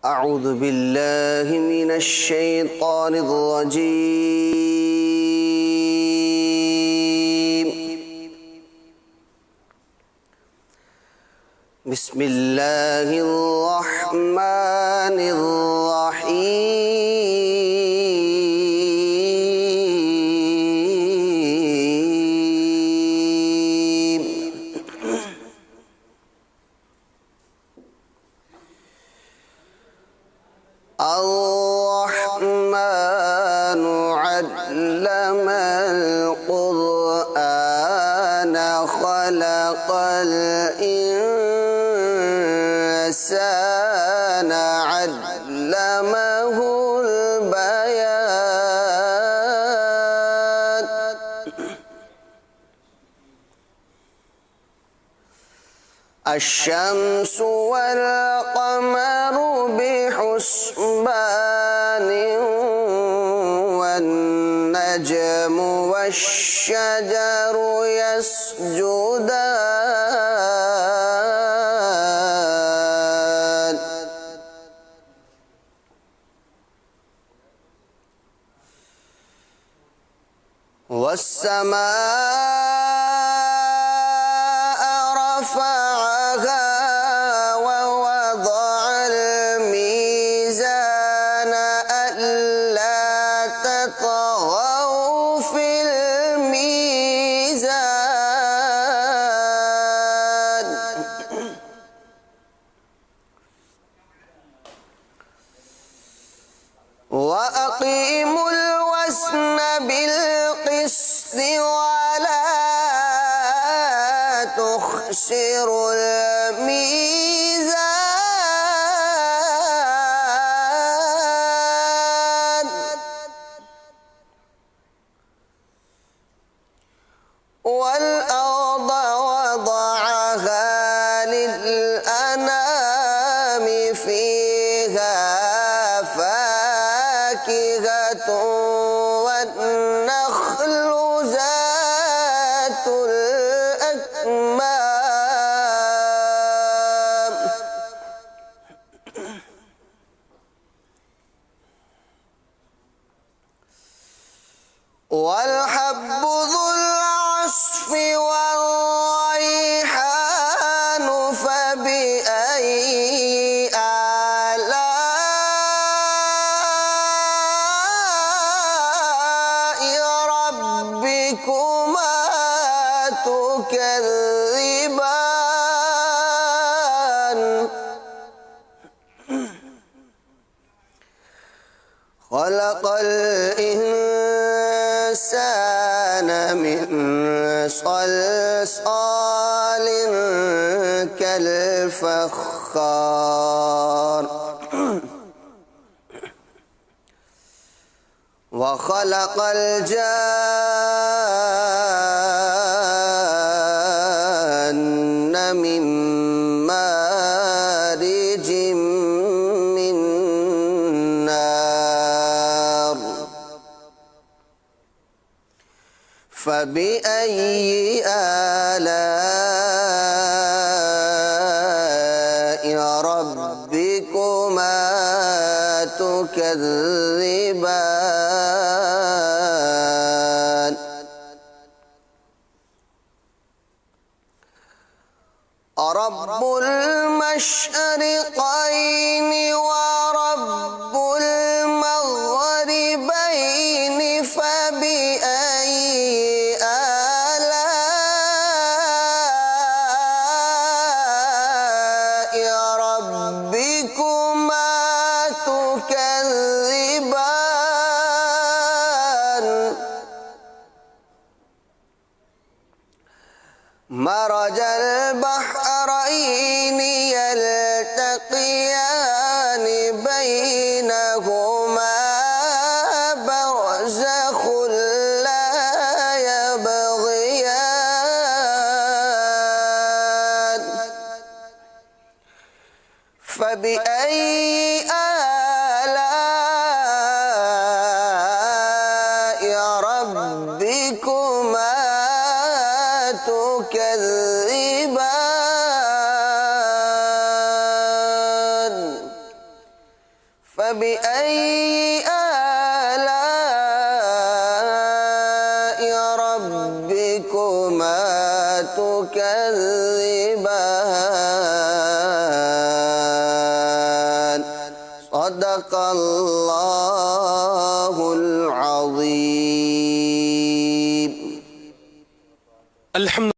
أعوذ بالله من الشيطان الرجيم. بسم الله الرحمن الرحيم. الرحمن علم القرآن خلق الإنسان علمه البيان. الشمس والقمر بحسبان والنجم والشجر يسجدان. والسماء رفعها ووضع الميزان ألا تطغوا في الميزان. وأقيموا الوزن بالقسط ولا تخسروا الميزان. والأرض وضعها للأنام فيها فاكهة والنخل ذات الأكمام. والحب ذو العصف والريحان فبأي آلاء ربكما تكذبان. خلق الإنسان من صلصال كالفخار. وخلق الجان من مارج من نار. فبأي آلاء ربكما تكذبان. رب المشرقين ورب المغربين فبأي آلاء ربكما تكذبان. مرج البحرين يلتقيان بينهما برزخ لا يبغيان. فبأي آلاء ربكما تكذبان. فبأي آلاء ربكما تكذبان صدق الله العظيم. الحمد